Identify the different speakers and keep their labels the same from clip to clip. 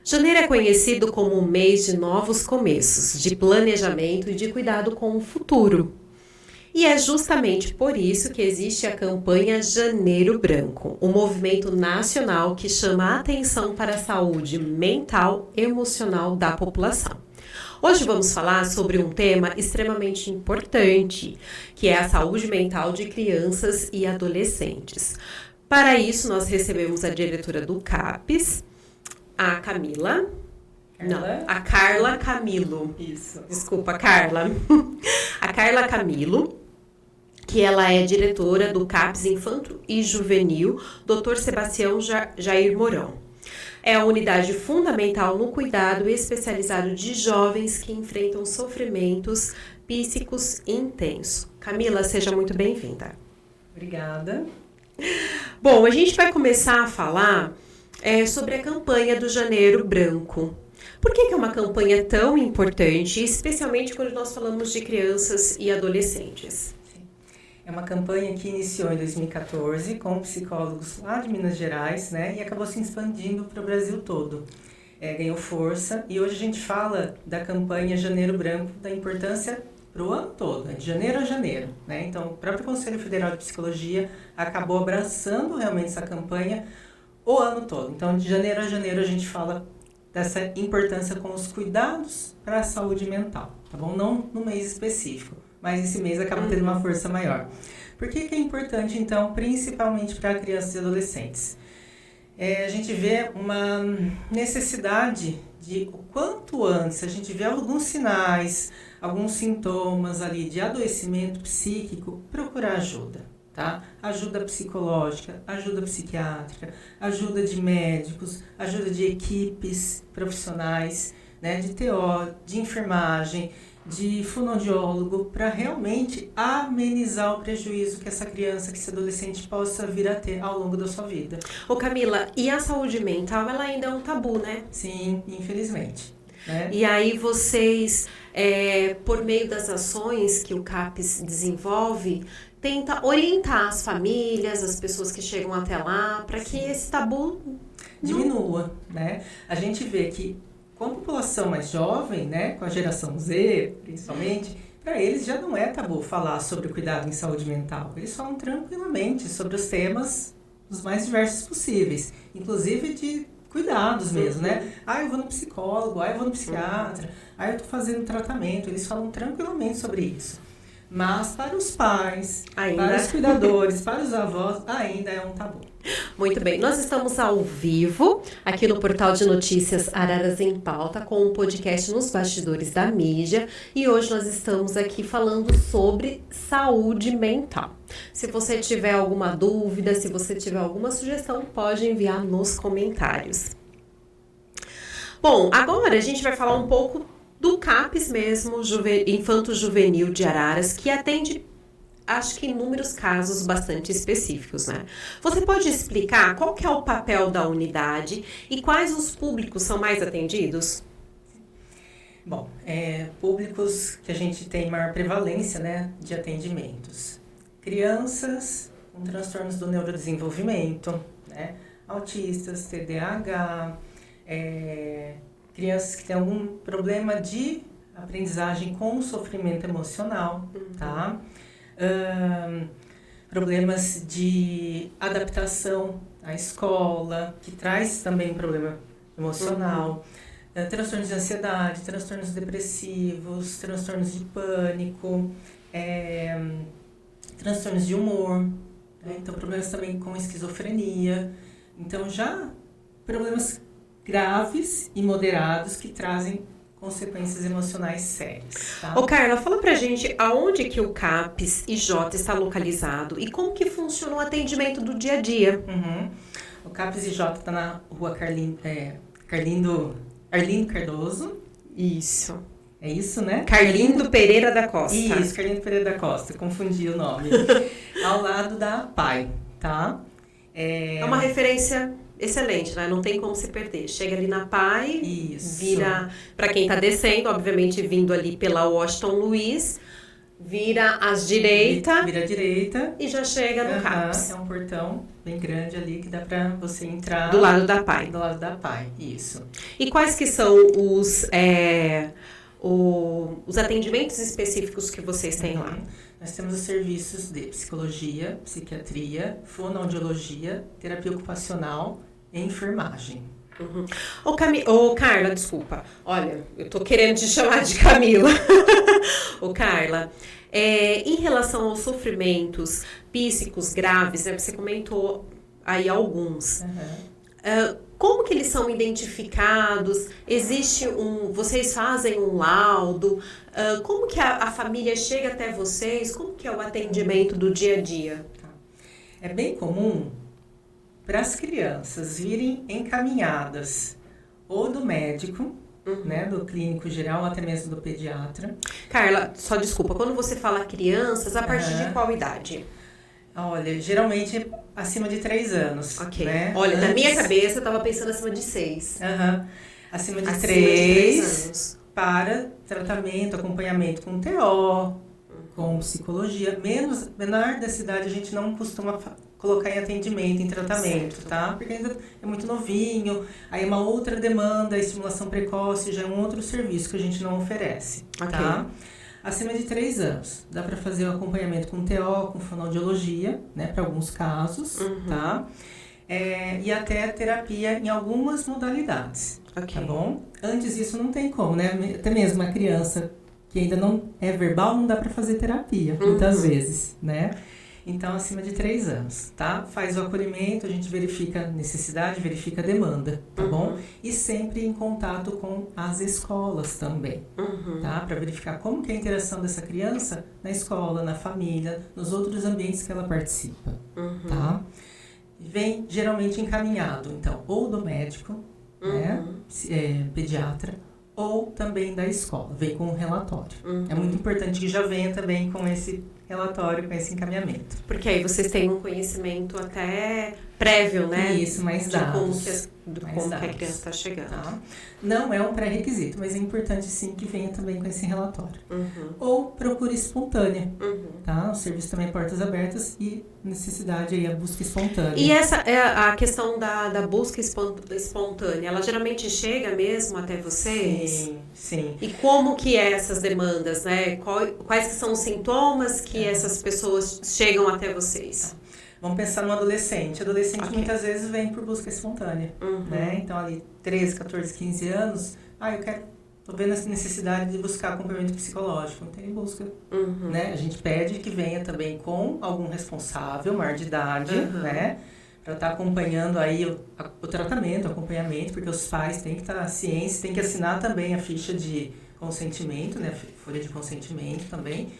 Speaker 1: Janeiro é conhecido como um mês de novos começos, de planejamento e de cuidado com o futuro. E é justamente por isso que existe a campanha Janeiro Branco, um movimento nacional que chama a atenção para a saúde mental e emocional da população. Hoje vamos falar sobre um tema extremamente importante, que é a saúde mental de crianças e adolescentes. Para isso, nós recebemos a diretora do CAPES, a Camila. Não, a Carla Camilo.
Speaker 2: Isso.
Speaker 1: Desculpa, Carla. A Carla Camilo, que ela é diretora do CAPES Infanto e Juvenil, Dr. Sebastião Jair Mourão. É a unidade fundamental no cuidado especializado de jovens que enfrentam sofrimentos psíquicos intensos. Camila, seja muito bem-vinda.
Speaker 2: Obrigada.
Speaker 1: Bom, a gente vai começar a falar sobre a campanha do Janeiro Branco. Por que é uma campanha tão importante, especialmente quando nós falamos de crianças e adolescentes?
Speaker 2: É uma campanha que iniciou em 2014 com psicólogos lá de Minas Gerais, né, e acabou se expandindo para o Brasil todo. Ganhou força e hoje a gente fala da campanha Janeiro Branco, da importância para o ano todo, de janeiro a janeiro, né? Então, o próprio Conselho Federal de Psicologia acabou abraçando realmente essa campanha o ano todo. Então, de janeiro a janeiro a gente fala dessa importância com os cuidados para a saúde mental, tá bom? Não no mês específico, mas esse mês acaba tendo uma força maior. Por que é importante, então, principalmente para crianças e adolescentes? A gente vê uma necessidade de, o quanto antes, a gente vê alguns sinais, alguns sintomas ali de adoecimento psíquico, procurar ajuda, tá? Ajuda psicológica, ajuda psiquiátrica, ajuda de médicos, ajuda de equipes profissionais, né, de TO, de enfermagem, de fonoaudiólogo, para realmente amenizar o prejuízo que essa criança, que esse adolescente possa vir a ter ao longo da sua vida.
Speaker 1: Ô Camila, e a saúde mental, ela ainda é um tabu, né?
Speaker 2: Sim, infelizmente. Né?
Speaker 1: E aí vocês, por meio das ações que o CAPES desenvolve, tenta orientar as famílias, as pessoas que chegam até lá, para que esse tabu
Speaker 2: diminua, né? A gente vê que com a população mais jovem, né, com a geração Z, principalmente, para eles já não é tabu falar sobre o cuidado em saúde mental. Eles falam tranquilamente sobre os temas os mais diversos possíveis, inclusive de cuidados mesmo, né? Eu vou no psicólogo, eu vou no psiquiatra, eu tô fazendo tratamento. Eles falam tranquilamente sobre isso. Mas para os pais, para os cuidadores, para os avós, ainda é um tabu.
Speaker 1: Muito bem, nós estamos ao vivo aqui no portal de notícias Araras em Pauta com um podcast nos bastidores da mídia e hoje nós estamos aqui falando sobre saúde mental. Se você tiver alguma dúvida, se você tiver alguma sugestão, pode enviar nos comentários. Bom, agora a gente vai falar um pouco do CAPES mesmo, Infanto Juvenil de Araras, que atende, acho que inúmeros casos bastante específicos, né? Você pode explicar qual que é o papel da unidade e quais os públicos são mais atendidos?
Speaker 2: Bom, públicos que a gente tem maior prevalência, né, de atendimentos. Crianças com transtornos do neurodesenvolvimento, né, autistas, TDAH, crianças que têm algum problema de aprendizagem com sofrimento emocional, tá? Problemas de adaptação à escola, que traz também problema emocional, transtornos de ansiedade, transtornos depressivos, transtornos de pânico, transtornos de humor, né? Então problemas também com esquizofrenia, então já problemas graves e moderados que trazem consequências emocionais sérias. Tá?
Speaker 1: Ô Carla, fala pra gente aonde que o CAPES IJ está localizado e como que funciona o atendimento do dia a dia.
Speaker 2: O CAPES IJ está na rua Arlindo Cardoso.
Speaker 1: Isso.
Speaker 2: É isso, né?
Speaker 1: Carlindo Pereira da Costa.
Speaker 2: Isso, Carlindo Pereira da Costa, confundi o nome. Ao lado da PAI, tá?
Speaker 1: É uma referência excelente, né? Não tem como se perder. Chega ali na PAI,
Speaker 2: isso.
Speaker 1: Vira, para quem tá descendo, obviamente vindo ali pela Washington Luiz, vira à direita.
Speaker 2: Vira à direita.
Speaker 1: E já chega no CAPES.
Speaker 2: É um portão bem grande ali que dá para você entrar.
Speaker 1: Do lado da PAI.
Speaker 2: Do lado da PAI, isso.
Speaker 1: E quais que são os atendimentos específicos que vocês têm lá?
Speaker 2: Nós temos os serviços de psicologia, psiquiatria, fonoaudiologia, terapia ocupacional e enfermagem.
Speaker 1: Carla, desculpa. Olha, eu tô querendo te chamar de Camila. Carla, em relação aos sofrimentos psíquicos graves, né, você comentou aí alguns. Como que eles são identificados? Vocês fazem um laudo? Como que a família chega até vocês? Como que é o atendimento do dia a dia?
Speaker 2: É bem comum para as crianças virem encaminhadas ou do médico, né, do clínico geral, ou até mesmo do pediatra.
Speaker 1: Carla, só desculpa, quando você fala crianças, a partir de qual idade?
Speaker 2: Olha, geralmente acima de 3 anos.
Speaker 1: Ok.
Speaker 2: Né?
Speaker 1: Olha, na minha cabeça eu estava pensando acima de 6.
Speaker 2: Acima de 3 anos. Para tratamento, acompanhamento com TO, com psicologia. Menor dessa idade a gente não costuma colocar em atendimento, em tratamento, certo, tá? Porque ainda é muito novinho, aí é uma outra demanda, a estimulação precoce já é um outro serviço que a gente não oferece, tá? Acima de 3 anos, dá para fazer o acompanhamento com TO, com fonoaudiologia, né, para alguns casos, tá? E até terapia em algumas modalidades, tá bom? Antes disso não tem como, né? Até mesmo a criança que ainda não é verbal, não dá para fazer terapia, muitas vezes, né? Então, acima de 3 anos, tá? Faz o acolhimento, a gente verifica a necessidade, verifica a demanda, tá bom? E sempre em contato com as escolas também, tá? Para verificar como que é a interação dessa criança na escola, na família, nos outros ambientes que ela participa, tá? Vem geralmente encaminhado, então, ou do médico, né? Pediatra, ou também da escola, vem com um relatório. É muito importante que já venha também com esse relatório, com esse encaminhamento.
Speaker 1: Porque aí vocês têm um conhecimento até prévio, né?
Speaker 2: Isso, mais dados.
Speaker 1: Como que a criança está chegando.
Speaker 2: Tá? Não é um pré-requisito, mas é importante sim que venha também com esse relatório. Ou procura espontânea, tá? O serviço também é portas abertas e necessidade aí a busca espontânea.
Speaker 1: E essa é a questão da busca espontânea, ela geralmente chega mesmo até vocês?
Speaker 2: Sim.
Speaker 1: E como que é essas demandas, né? Quais que são os sintomas que essas pessoas chegam até vocês?
Speaker 2: Vamos pensar no adolescente. Adolescente muitas vezes vem por busca espontânea, né? Então ali 13, 14, 15 anos, tô vendo essa necessidade de buscar acompanhamento psicológico. Então ele busca, né? A gente pede que venha também com algum responsável, maior de idade, né? Para estar acompanhando aí o tratamento, o acompanhamento, porque os pais têm que estar cientes, têm que assinar também a ficha de consentimento, né? Folha de consentimento também.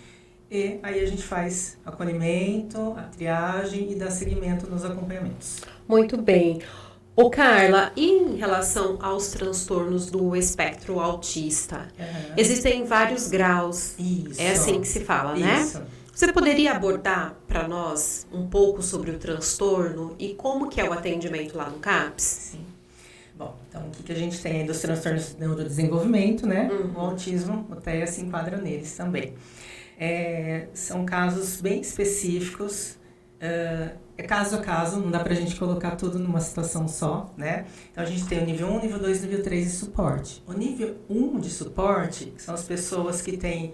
Speaker 2: E aí a gente faz acolhimento, a triagem e dá seguimento nos acompanhamentos.
Speaker 1: Muito bem. Carla, e em relação aos transtornos do espectro autista? Existem vários graus.
Speaker 2: Isso.
Speaker 1: É assim que se fala, né?
Speaker 2: Isso.
Speaker 1: Você poderia abordar para nós um pouco sobre o transtorno e como que é o atendimento lá no CAPS?
Speaker 2: Sim. Bom, então o que a gente tem aí dos transtornos de neurodesenvolvimento, né? O autismo, o TEA se enquadra neles também. São casos bem específicos, é caso a caso, não dá pra gente colocar tudo numa situação só, né? Então a gente tem o nível 1, nível 2, nível 3 de suporte. O nível 1 de suporte são as pessoas que têm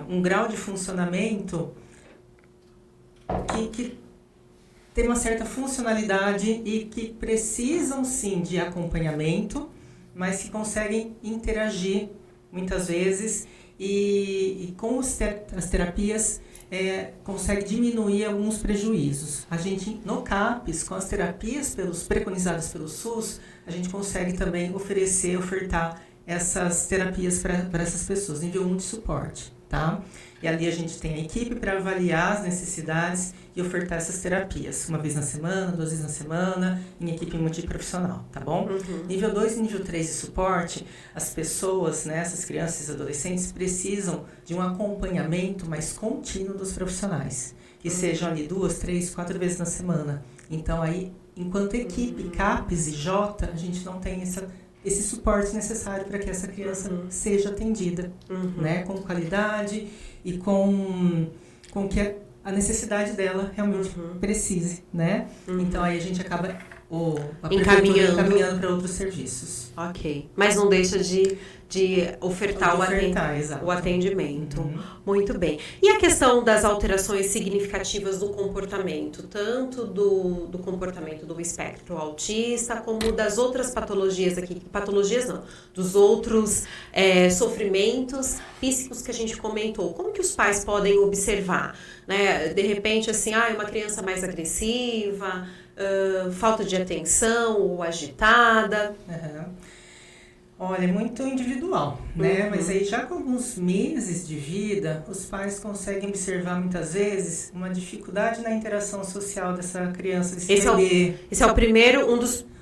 Speaker 2: um grau de funcionamento que tem uma certa funcionalidade e que precisam sim de acompanhamento, mas que conseguem interagir muitas vezes e com as terapias consegue diminuir alguns prejuízos. A gente, no CAPS, com as terapias preconizadas pelo SUS, a gente consegue também ofertar essas terapias para essas pessoas, nível 1 de suporte, tá? E ali a gente tem a equipe para avaliar as necessidades e ofertar essas terapias, uma vez na semana, 2 vezes na semana, em equipe multiprofissional, tá bom? Nível 2 e nível 3 de suporte, as pessoas, né, essas crianças e adolescentes precisam de um acompanhamento mais contínuo dos profissionais, que sejam ali 2, 3, 4 vezes na semana. Então aí, enquanto equipe CAPS e J, a gente não tem esse suporte necessário para que essa criança seja atendida, né, com qualidade e com que a necessidade dela realmente precise, né? Então aí a gente acaba encaminhando para outros serviços.
Speaker 1: Ok, mas não deixa de ofertar o atendimento. Muito bem. E a questão das alterações significativas do comportamento, tanto do comportamento do espectro autista, como das outras patologias aqui, dos outros sofrimentos físicos que a gente comentou. Como que os pais podem observar? Né? De repente, assim, uma criança mais agressiva, falta de atenção ou agitada.
Speaker 2: Olha, é muito individual, né? Mas aí já com alguns meses de vida, os pais conseguem observar muitas vezes uma dificuldade na interação social dessa criança, desse bebê.
Speaker 1: Esse é o primeiro,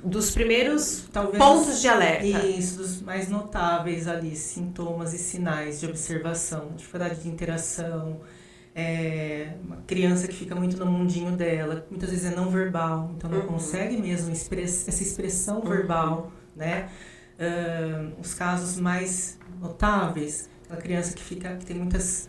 Speaker 1: dos primeiros pontos de alerta.
Speaker 2: Isso, dos mais notáveis ali, sintomas e sinais de observação, dificuldade de interação, uma criança que fica muito no mundinho dela, muitas vezes é não verbal, então não consegue mesmo essa expressão verbal, né? Os casos mais notáveis, aquela criança que tem muitas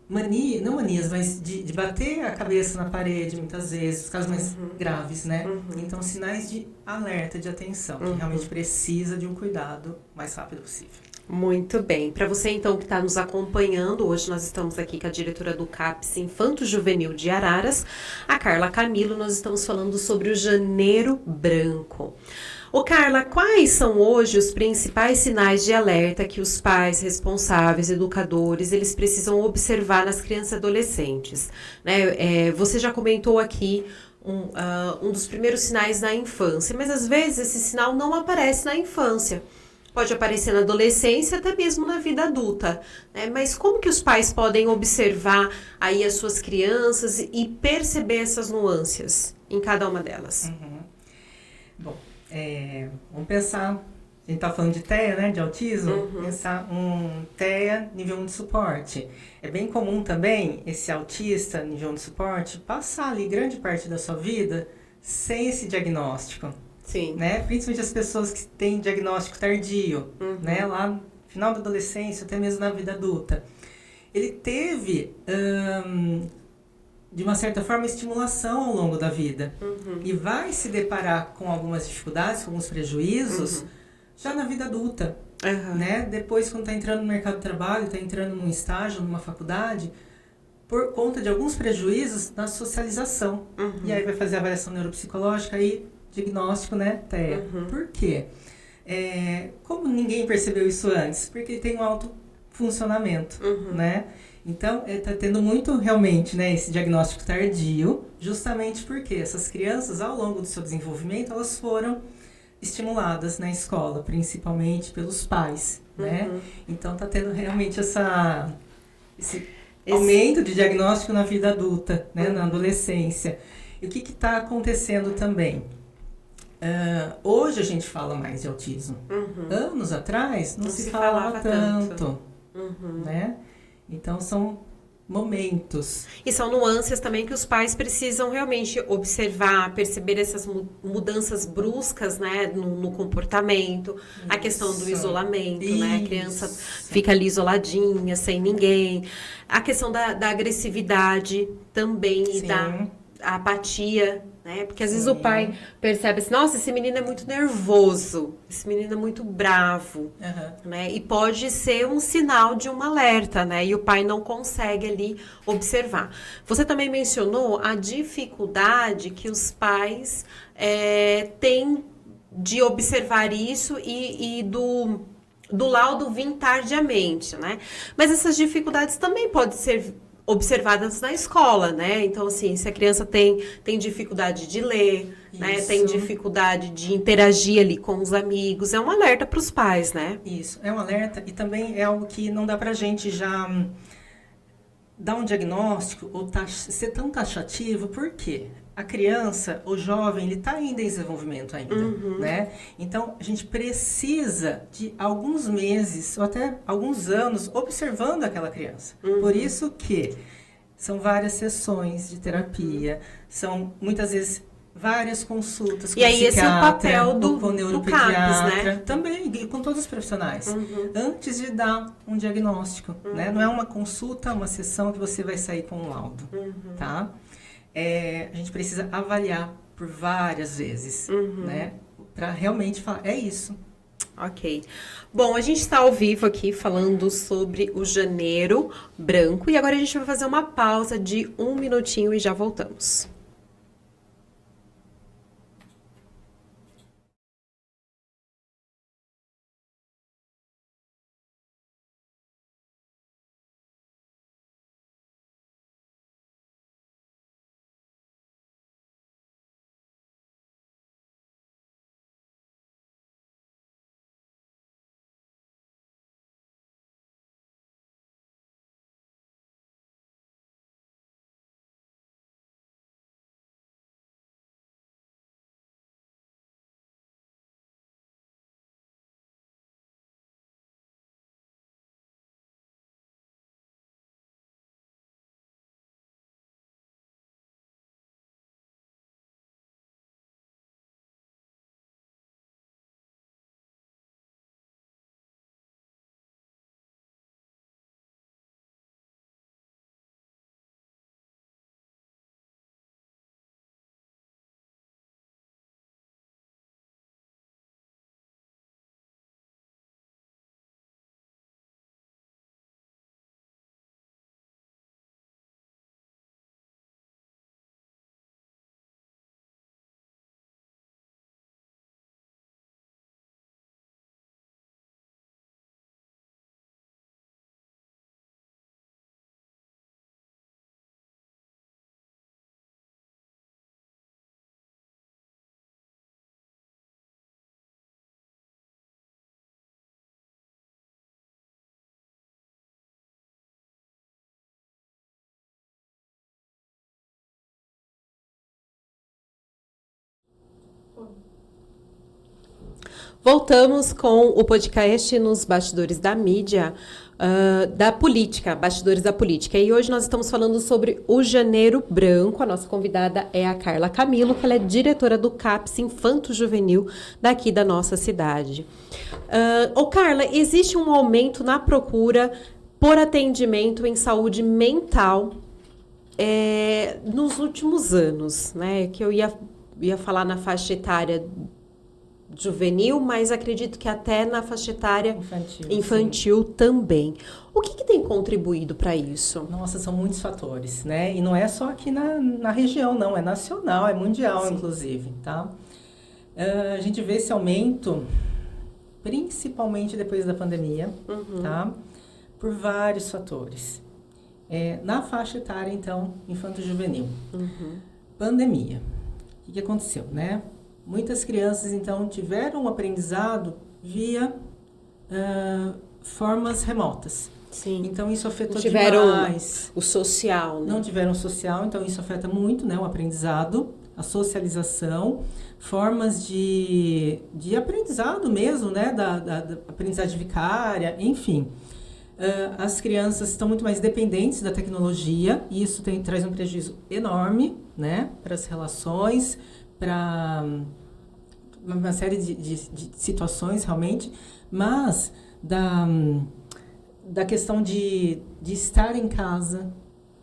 Speaker 2: manias, não manias, mas de bater a cabeça na parede muitas vezes, os casos mais graves, né? Então, sinais de alerta, de atenção, que realmente precisa de um cuidado o mais rápido possível.
Speaker 1: Muito bem. Para você, então, que está nos acompanhando, hoje nós estamos aqui com a diretora do CAPS Infanto Juvenil de Araras, a Carla Camilo. Nós estamos falando sobre o Janeiro Branco. Ô Carla, quais são hoje os principais sinais de alerta que os pais responsáveis, educadores, eles precisam observar nas crianças e adolescentes? Né? Você já comentou aqui um dos primeiros sinais na infância, mas às vezes esse sinal não aparece na infância. Pode aparecer na adolescência, até mesmo na vida adulta, né? Mas como que os pais podem observar aí as suas crianças e perceber essas nuances em cada uma delas?
Speaker 2: Bom, vamos pensar, a gente está falando de TEA, né, de autismo, pensar um TEA nível 1 de suporte. É bem comum também esse autista nível 1 de suporte passar ali grande parte da sua vida sem esse diagnóstico.
Speaker 1: Sim.
Speaker 2: Né? Principalmente as pessoas que têm diagnóstico tardio, né? Lá no final da adolescência, até mesmo na vida adulta. Ele teve, de uma certa forma, estimulação ao longo da vida. E vai se deparar com algumas dificuldades, com alguns prejuízos, já na vida adulta. Né? Depois, quando está entrando no mercado de trabalho, está entrando num estágio, numa faculdade, por conta de alguns prejuízos na socialização. E aí vai fazer a avaliação neuropsicológica e diagnóstico, né, TEA. Por quê? Como ninguém percebeu isso antes? Porque tem um alto funcionamento, né? Então, está tendo muito, realmente, né, esse diagnóstico tardio, justamente porque essas crianças, ao longo do seu desenvolvimento, elas foram estimuladas na escola, principalmente pelos pais, né? Então, está tendo realmente esse aumento de diagnóstico na vida adulta, né, na adolescência. E o que está acontecendo também? Hoje a gente fala mais de autismo. Anos atrás não se falava tanto. Né? Então são momentos.
Speaker 1: E são nuances também que os pais precisam realmente observar, perceber essas mudanças bruscas, né, no comportamento, a questão do isolamento, né? A criança fica ali isoladinha, sem ninguém. A questão da agressividade também e da apatia, né? Porque às vezes o pai percebe assim, nossa, esse menino é muito nervoso, esse menino é muito bravo, né? E pode ser um sinal de um alerta, né? E o pai não consegue ali observar. Você também mencionou a dificuldade que os pais têm de observar isso e do laudo vir tardiamente, né? Mas essas dificuldades também podem ser observadas na escola, né? Então, assim, se a criança tem dificuldade de ler, né? Tem dificuldade de interagir ali com os amigos, é um alerta para os pais, né?
Speaker 2: Isso, é um alerta e também é algo que não dá pra gente já dar um diagnóstico ou ser tão taxativo, por quê? A criança, o jovem, ele está ainda em desenvolvimento ainda, né? Então, a gente precisa de alguns meses ou até alguns anos observando aquela criança. Por isso que são várias sessões de terapia, são muitas vezes várias consultas com
Speaker 1: e aí esse é o papel
Speaker 2: com o
Speaker 1: neuropediatra, CAPS, né?
Speaker 2: Também, com todos os profissionais, antes de dar um diagnóstico, né? Não é uma consulta, uma sessão que você vai sair com um laudo, tá? A gente precisa avaliar por várias vezes, né? Para realmente falar, é isso.
Speaker 1: Ok. Bom, a gente está ao vivo aqui falando sobre o janeiro branco e agora a gente vai fazer uma pausa de 1 minutinho e já voltamos. Voltamos com o podcast nos bastidores da mídia, da política, bastidores da política. E hoje nós estamos falando sobre o Janeiro Branco. A nossa convidada é a Carla Camilo, que ela é diretora do CAPS Infanto Juvenil daqui da nossa cidade. Carla, existe um aumento na procura por atendimento em saúde mental nos últimos anos, né? Que eu ia falar na faixa etária juvenil, mas acredito que até na faixa etária infantil também. O que tem contribuído para isso?
Speaker 2: Nossa, são muitos fatores, né? E não é só aqui na região, não. É nacional, é mundial, sim, inclusive, tá? A gente vê esse aumento, principalmente depois da pandemia, tá? Por vários fatores. Na faixa etária, então, infanto-juvenil. Pandemia. O que aconteceu, né? Muitas crianças, então, tiveram um aprendizado via formas remotas.
Speaker 1: Sim.
Speaker 2: Então, isso afetou
Speaker 1: demais. O social, né?
Speaker 2: Não tiveram social, então isso afeta muito, né? O aprendizado, a socialização, formas de aprendizado mesmo, né? Da aprendizagem vicária, enfim. As crianças estão muito mais dependentes da tecnologia e isso traz um prejuízo enorme, né? Para as relações, para uma série de situações realmente, mas da questão de estar em casa,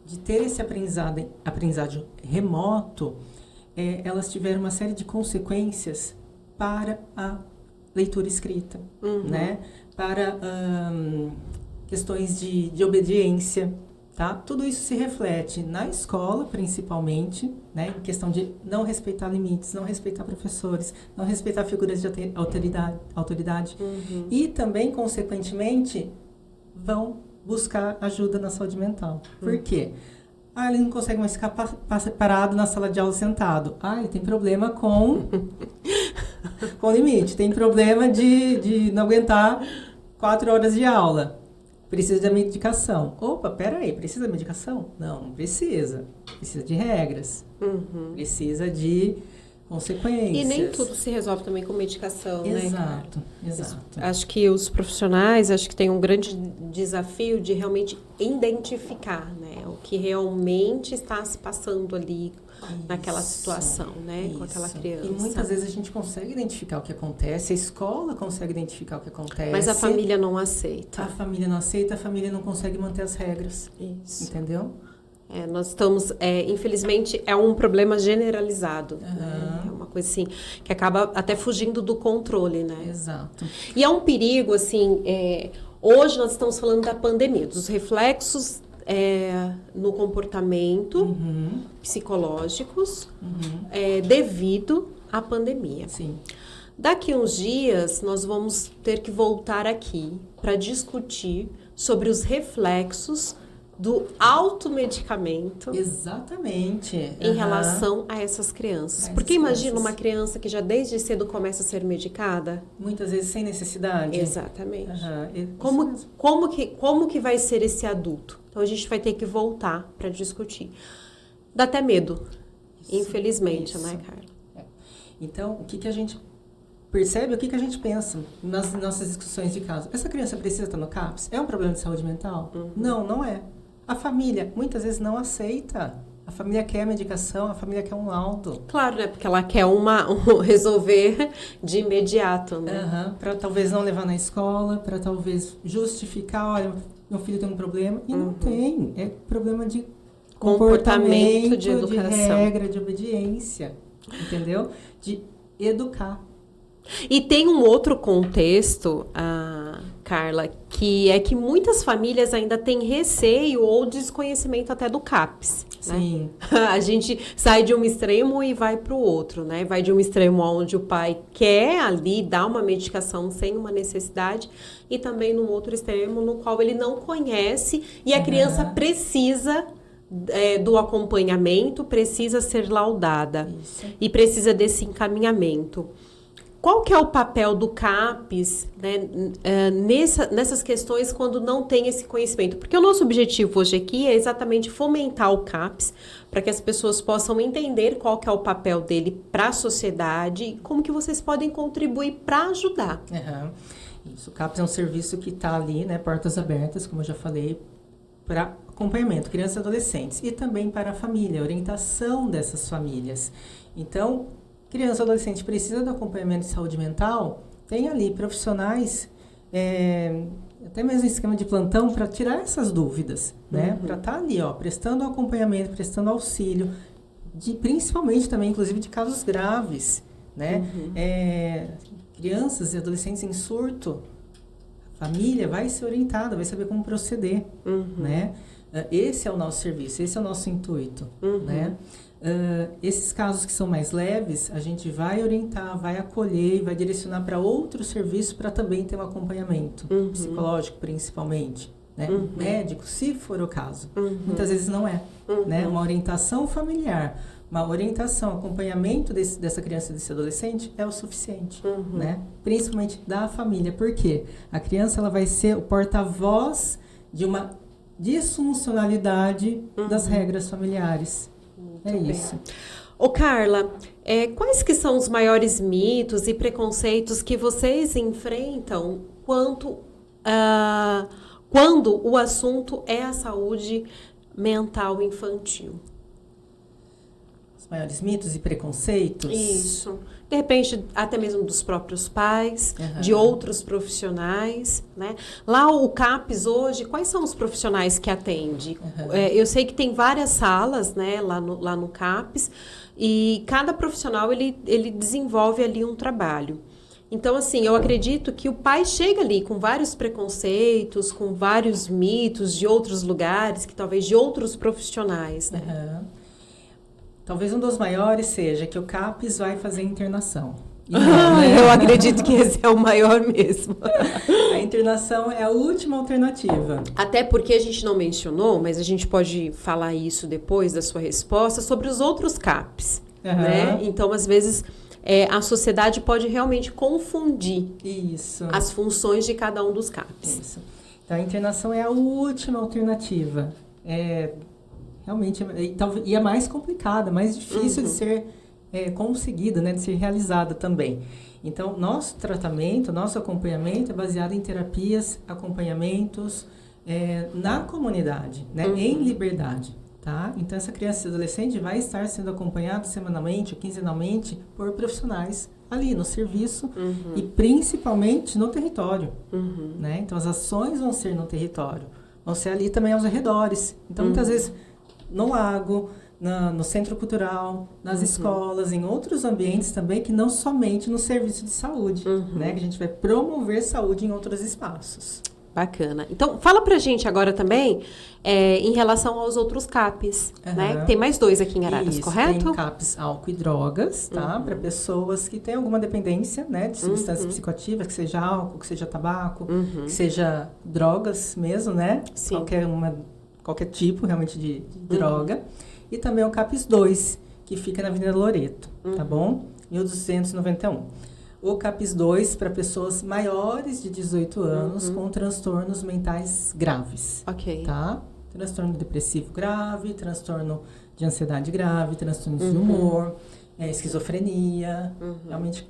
Speaker 2: de ter esse aprendizado remoto, elas tiveram uma série de consequências para a leitura escrita, né? Para questões de obediência, tá? Tudo isso se reflete na escola, principalmente, né? Em questão de não respeitar limites, não respeitar professores, não respeitar figuras de autoridade. E também, consequentemente, vão buscar ajuda na saúde mental. Por quê? Ele não consegue mais ficar parado na sala de aula sentado. Ele tem problema com limite, tem problema de não aguentar 4 horas de aula. Precisa de medicação. Opa, peraí, precisa de medicação? Não precisa. Precisa de regras. Precisa de consequências.
Speaker 1: E nem tudo se resolve também com medicação, né?
Speaker 2: Exato.
Speaker 1: Acho que os profissionais, tem um grande desafio de realmente identificar, né? que realmente está se passando ali naquela
Speaker 2: Isso,
Speaker 1: situação, né? Com aquela criança.
Speaker 2: E muitas vezes a gente consegue identificar o que acontece, a escola consegue identificar o que acontece.
Speaker 1: Mas a família não aceita.
Speaker 2: A família não aceita, a família não consegue manter as regras.
Speaker 1: Isso.
Speaker 2: Entendeu?
Speaker 1: Nós estamos, infelizmente, é um problema generalizado. Né? É uma coisa assim, que acaba até fugindo do controle, né?
Speaker 2: Exato.
Speaker 1: E é um perigo, assim, hoje nós estamos falando da pandemia, dos reflexos no comportamento psicológicos devido à pandemia.
Speaker 2: Sim.
Speaker 1: Daqui uns dias, nós vamos ter que voltar aqui para discutir sobre os reflexos do automedicamento.
Speaker 2: Exatamente.
Speaker 1: Em relação a essas crianças. Porque imagina uma criança que já desde cedo começa a ser medicada.
Speaker 2: Muitas vezes sem necessidade.
Speaker 1: Exatamente. Como que vai ser esse adulto? Então a gente vai ter que voltar para discutir. Dá até medo, infelizmente, né, Carla?
Speaker 2: Então, o que a gente percebe, o que a gente pensa nas nossas discussões de caso? Essa criança precisa estar no CAPS? É um problema de saúde mental? Não, não é. A família, muitas vezes, não aceita. A família quer a medicação, a família quer um laudo.
Speaker 1: Claro, né? Porque ela quer resolver de imediato, né?
Speaker 2: Para talvez não levar na escola, para talvez justificar, olha, meu filho tem um problema. E não tem. É problema de comportamento,
Speaker 1: de educação.
Speaker 2: De regra, de obediência. Entendeu? De educar.
Speaker 1: E tem um outro contexto, Carla, que é que muitas famílias ainda têm receio ou desconhecimento até do CAPS.
Speaker 2: Sim.
Speaker 1: Né? A gente sai de um extremo e vai para o outro, né? Vai de um extremo onde o pai quer ali dar uma medicação sem uma necessidade e também num outro extremo no qual ele não conhece e a criança precisa do acompanhamento, precisa ser laudada. Isso. E precisa desse encaminhamento. Qual que é o papel do CAPS, né, nessas questões quando não tem esse conhecimento? Porque o nosso objetivo hoje aqui é exatamente fomentar o CAPS para que as pessoas possam entender qual que é o papel dele para a sociedade e como que vocês podem contribuir para ajudar.
Speaker 2: Isso, o CAPS é um serviço que está ali, né, portas abertas, como eu já falei, para acompanhamento, crianças e adolescentes, e também para a família, a orientação dessas famílias. Então, criança ou adolescente precisa do acompanhamento de saúde mental, tem ali profissionais, até mesmo em esquema de plantão, para tirar essas dúvidas, né? Para estar ali, prestando acompanhamento, prestando auxílio, principalmente também, inclusive, de casos graves, né? Crianças e adolescentes em surto, a família vai ser orientada, vai saber como proceder, né? Esse é o nosso serviço, esse é o nosso intuito, né? Esses casos que são mais leves, a gente vai orientar, vai acolher e vai direcionar para outro serviço para também ter um acompanhamento psicológico, principalmente, né? Médico, se for o caso. Muitas vezes não é, né? Uma orientação familiar, uma orientação, acompanhamento dessa criança e desse adolescente é o suficiente, né? Principalmente da família. Por quê? A criança ela vai ser o porta-voz de uma disfuncionalidade das regras familiares. É isso.
Speaker 1: Ô Carla, quais que são os maiores mitos e preconceitos que vocês enfrentam quando o assunto é a saúde mental infantil?
Speaker 2: Os maiores mitos e preconceitos?
Speaker 1: Isso. De repente, até mesmo dos próprios pais, de outros profissionais, né? Lá o CAPS hoje, quais são os profissionais que atende? Eu sei que tem várias salas, né, lá no CAPS, e cada profissional, ele desenvolve ali um trabalho. Então, assim, eu acredito que o pai chega ali com vários preconceitos, com vários mitos de outros lugares, que talvez de outros profissionais, né?
Speaker 2: Talvez um dos maiores seja que o CAPS vai fazer internação.
Speaker 1: Eu acredito que esse é o maior mesmo.
Speaker 2: A internação é a última alternativa.
Speaker 1: Até porque a gente não mencionou, mas a gente pode falar isso depois da sua resposta, sobre os outros CAPS. Né? Então, às vezes, a sociedade pode realmente confundir as funções de cada um dos CAPS.
Speaker 2: Isso. Então, a internação é a última alternativa. Realmente, e a mais complicada, mais difícil de ser conseguida, né, de ser realizada também. Então, nosso tratamento, nosso acompanhamento é baseado em terapias, acompanhamentos, na comunidade, né? Em liberdade. Tá? Então, essa criança e adolescente vai estar sendo acompanhado semanalmente ou quinzenalmente por profissionais ali no serviço e principalmente no território. Né? Então, as ações vão ser no território, vão ser ali também aos arredores. Então, muitas vezes, no lago, no centro cultural, nas escolas, em outros ambientes também, que não somente no serviço de saúde, né? Que a gente vai promover saúde em outros espaços.
Speaker 1: Bacana. Então, fala pra gente agora também em relação aos outros CAPs, né? Tem mais 2 aqui em Araras,
Speaker 2: Isso,
Speaker 1: correto?
Speaker 2: Tem CAPs álcool e drogas, tá? Para pessoas que têm alguma dependência, né? De substâncias psicoativas, que seja álcool, que seja tabaco, que seja drogas mesmo, né?
Speaker 1: Sim.
Speaker 2: Qualquer tipo, realmente, de droga. E também o CAPs 2, que fica na Avenida Loreto, tá bom? 1291. O CAPs 2 para pessoas maiores de 18 anos com transtornos mentais graves.
Speaker 1: Ok.
Speaker 2: Tá? Transtorno depressivo grave, transtorno de ansiedade grave, transtorno de humor, esquizofrenia, realmente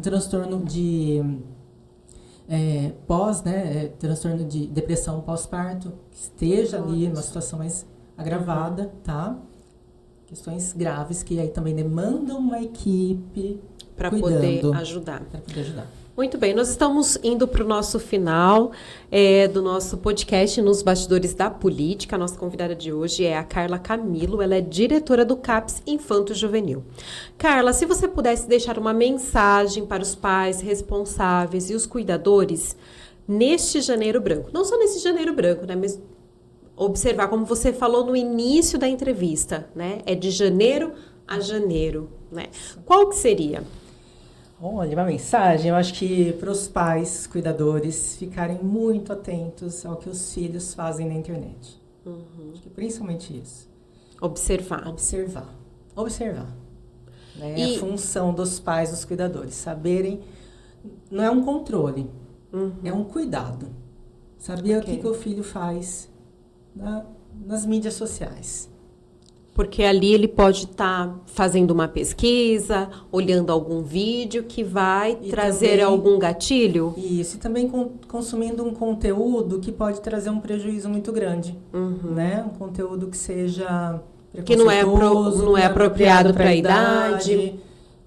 Speaker 2: transtorno de transtorno de depressão pós-parto, que esteja ali numa situação mais agravada, tá? Questões graves que aí também demandam uma equipe
Speaker 1: para poder ajudar.
Speaker 2: Para poder ajudar.
Speaker 1: Muito bem, nós estamos indo para o nosso final do nosso podcast Nos Bastidores da Política. A nossa convidada de hoje é a Carla Camilo, ela é diretora do CAPS Infanto Juvenil. Carla, se você pudesse deixar uma mensagem para os pais responsáveis e os cuidadores neste Janeiro Branco, não só nesse Janeiro Branco, né, mas observar, como você falou no início da entrevista, né, é de janeiro a janeiro, né? Qual que seria?
Speaker 2: Olha, uma mensagem, eu acho que para os pais, cuidadores, ficarem muito atentos ao que os filhos fazem na internet. Acho que principalmente isso.
Speaker 1: Observar.
Speaker 2: Né? É a função dos pais, dos cuidadores. Saberem, não é um controle, é um cuidado. Saber o que o filho faz nas mídias sociais.
Speaker 1: Porque ali ele pode estar fazendo uma pesquisa, olhando algum vídeo que vai trazer também, algum gatilho.
Speaker 2: Isso, e também consumindo um conteúdo que pode trazer um prejuízo muito grande, né? Um conteúdo que seja
Speaker 1: que não é apropriado para a idade.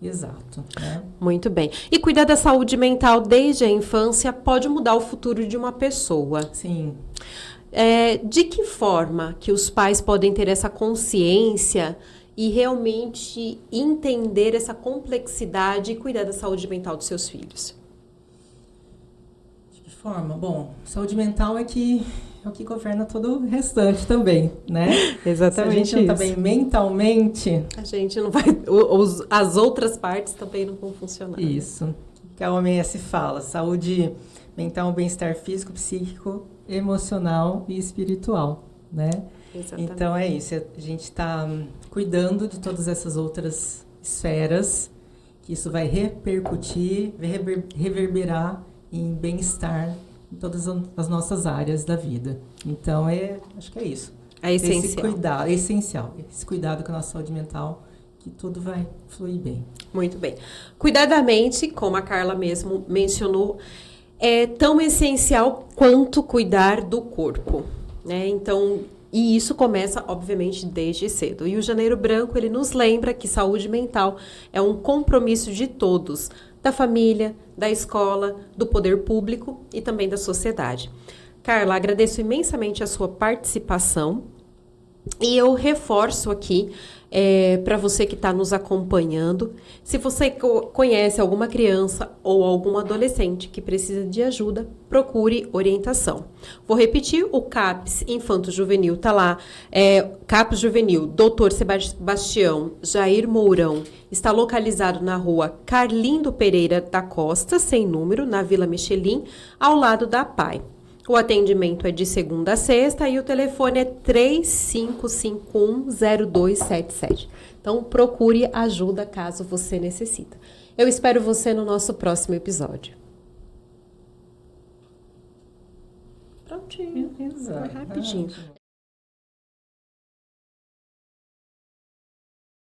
Speaker 2: Exato. Né?
Speaker 1: Muito bem. E cuidar da saúde mental desde a infância pode mudar o futuro de uma pessoa.
Speaker 2: Sim.
Speaker 1: De que forma que os pais podem ter essa consciência e realmente entender essa complexidade e cuidar da saúde mental dos seus filhos?
Speaker 2: De que forma? Bom, saúde mental é o que governa todo o restante também, né?
Speaker 1: Exatamente.
Speaker 2: Se a gente não está bem mentalmente,
Speaker 1: a gente não vai... As outras partes também não vão funcionar.
Speaker 2: Isso. Né? Que a OMS fala, saúde mental, bem-estar físico, psíquico, emocional e espiritual, né?
Speaker 1: Exatamente.
Speaker 2: Então é isso, a gente está cuidando de todas essas outras esferas, que isso vai repercutir, vai reverberar em bem-estar em todas as nossas áreas da vida. Então acho que é isso.
Speaker 1: É essencial.
Speaker 2: Esse cuidado, é essencial, esse cuidado com a nossa saúde mental, que tudo vai fluir bem.
Speaker 1: Muito bem. Cuidar da mente, como a Carla mesmo mencionou, é tão essencial quanto cuidar do corpo, né? Então, e isso começa, obviamente, desde cedo. E o Janeiro Branco, ele nos lembra que saúde mental é um compromisso de todos, da família, da escola, do poder público e também da sociedade. Carla, agradeço imensamente a sua participação e eu reforço aqui para você que está nos acompanhando, se você conhece alguma criança ou algum adolescente que precisa de ajuda, procure orientação. Vou repetir, o CAPS Infanto Juvenil está lá, CAPS Juvenil, Dr. Sebastião Jair Mourão, está localizado na rua Carlindo Pereira da Costa, sem número, na Vila Michelin, ao lado da PAI. O atendimento é de segunda a sexta e o telefone é 3551-0277. Então, procure ajuda caso você necessita. Eu espero você no nosso próximo episódio. Prontinho.
Speaker 2: Exato.
Speaker 1: Foi rapidinho.